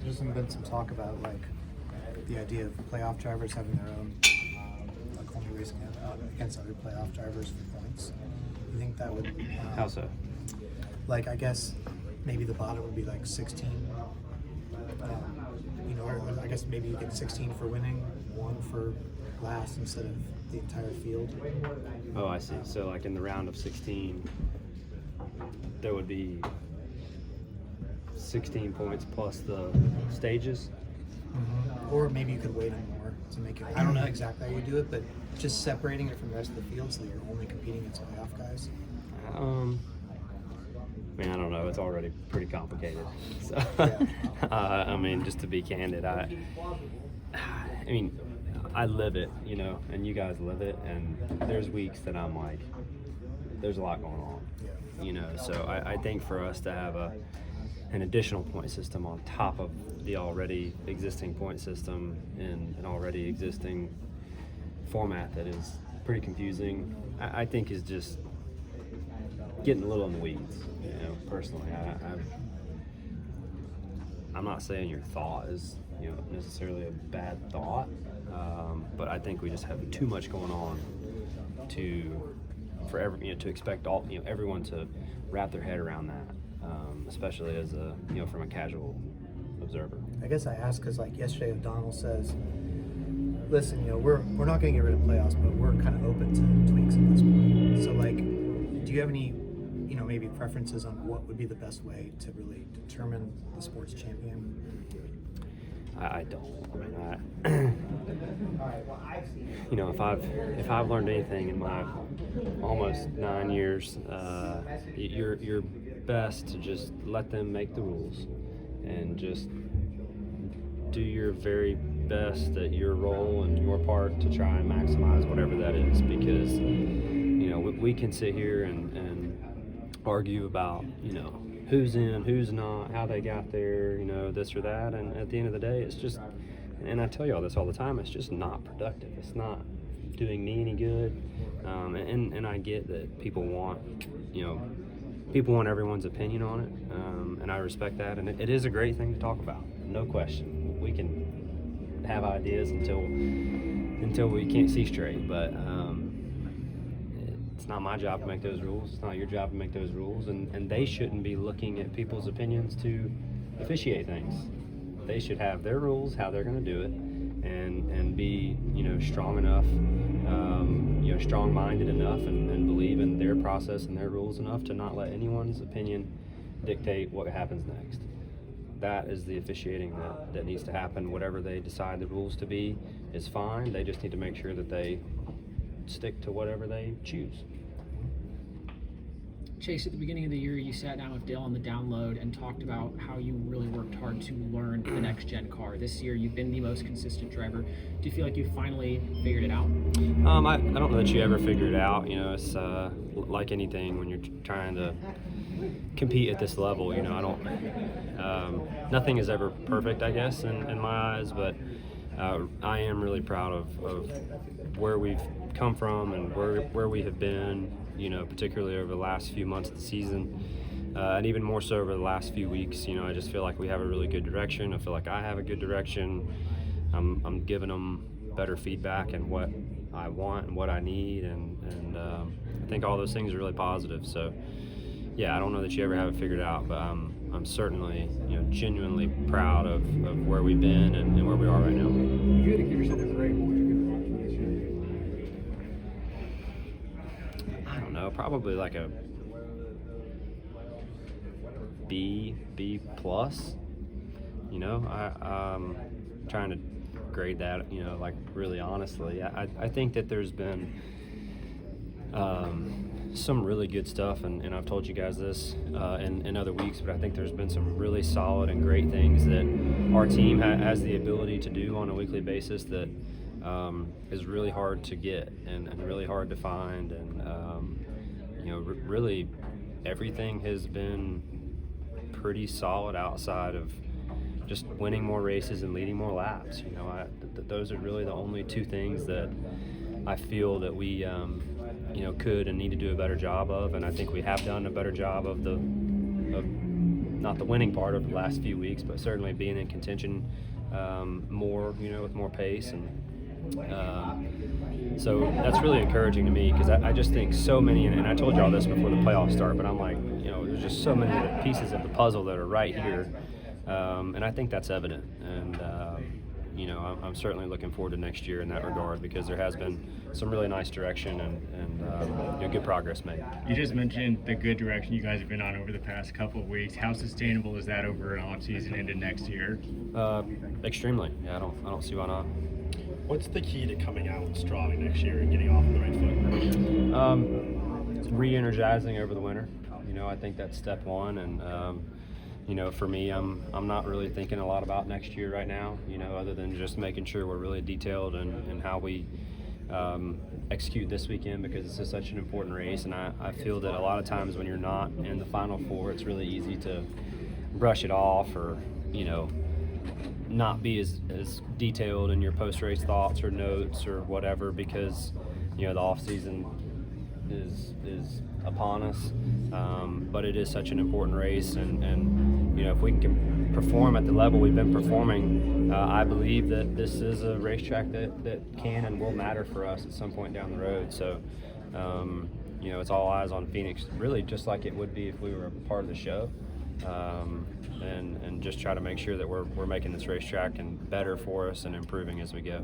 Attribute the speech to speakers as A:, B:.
A: there's been some talk about like the idea of playoff drivers having their own, like only racing against other playoff drivers for points. You think that would?
B: How so?
A: Like I guess maybe the bottom would be like 16. Or I guess maybe you get 16 for winning, 1 for last instead of the entire field.
B: Oh, I see. So like in the round of 16, there would be 16 points plus the stages.
A: Mm-hmm. Or maybe you could weight them more to make it. I don't know exactly how you do it, but just separating it from the rest of the field so that you're only competing against playoff guys.
B: I mean, I don't know. It's already pretty complicated. So,
A: Yeah.
B: I mean, just to be candid, I mean, I live it, and you guys live it. And there's weeks that I'm like, there's a lot going on, So I think for us to have an additional point system on top of the already existing point system in an already existing format that is pretty confusing, I think is just getting a little in the weeds. Personally, I'm not saying your thought is necessarily a bad thought, but I think we just have too much going on to expect everyone to wrap their head around that, especially as from a casual observer.
A: I guess I asked because like yesterday O'Donnell says, listen, we're not going to get rid of playoffs, but we're kind of open to tweaks at this point. So like, do you have any maybe preferences on what would be the best way to really determine the sports champion?
B: I don't. I mean, if I've learned anything in my almost 9 years, you're best to just let them make the rules and just do your very best at your role and your part to try and maximize whatever that is, because we can sit here and argue about who's in, who's not, how they got there, this or that, and at the end of the day, it's just, and I tell you all this all the time, it's just not productive. It's not doing me any good, and I get that people want everyone's opinion on it, and I respect that, and it is a great thing to talk about, no question. We can have ideas until we can't see straight, but it's not my job to make those rules. It's not your job to make those rules, and they shouldn't be looking at people's opinions to officiate things. They should have their rules, how they're going to do it, and be strong enough, strong-minded enough, and believe in their process and their rules enough to not let anyone's opinion dictate what happens next. That is the officiating that needs to happen. Whatever they decide the rules to be is fine. They just need to make sure that they stick to whatever they choose.
C: Chase, at the beginning of the year, you sat down with Dale on the download and talked about how you really worked hard to learn the next-gen car. This year, you've been the most consistent driver. Do you feel like you finally figured it out?
B: I don't know that you ever figure it out. It's like anything when you're trying to compete at this level. I don't. Nothing is ever perfect, I guess, in my eyes. But I am really proud of where we've come from and where we have been. Particularly over the last few months of the season, and even more so over the last few weeks. I just feel like we have a really good direction. I feel like I have a good direction. I'm giving them better feedback and what I want and what I need, and I think all those things are really positive. So, yeah, I don't know that you ever have it figured out, but I'm certainly genuinely proud of where we've been and where we are right now.
D: You had to give yourself a grade. What would you give the rest of this year?
B: Probably like a B plus. I'm trying to grade that, like really honestly. I think that there's been some really good stuff, and I've told you guys this in other weeks, but I think there's been some really solid and great things that our team has the ability to do on a weekly basis that is really hard to get and really hard to find, and really everything has been pretty solid outside of just winning more races and leading more laps. Those are really the only two things that I feel that we could and need to do a better job of, and I think we have done a better job of not the winning part over the last few weeks, but certainly being in contention more, with more pace. And so that's really encouraging to me because I just think so many, and I told you all this before the playoffs start, but I'm like, there's just so many of the pieces of the puzzle that are right here. And I think that's evident. And, I'm certainly looking forward to next year in that regard because there has been some really nice direction and good progress made.
E: You just mentioned the good direction you guys have been on over the past couple of weeks. How sustainable is that over an off season into next year?
B: Extremely. Yeah, I don't see why not.
F: What's the key to coming out strong next year and getting off on the right foot?
B: Re-energizing over the winter. I think that's step one, and for me, I'm not really thinking a lot about next year right now. Other than just making sure we're really detailed in how we execute this weekend because this is such an important race, and I feel that a lot of times when you're not in the Final Four, it's really easy to brush it off or not be as detailed in your post-race thoughts or notes or whatever because the off season is upon us, but it is such an important race, and if we can perform at the level we've been performing, I believe that this is a racetrack that can and will matter for us at some point down the road. So it's all eyes on Phoenix, really just like it would be if we were a part of the show, and just try to make sure that we're making this racetrack and better for us and improving as we go.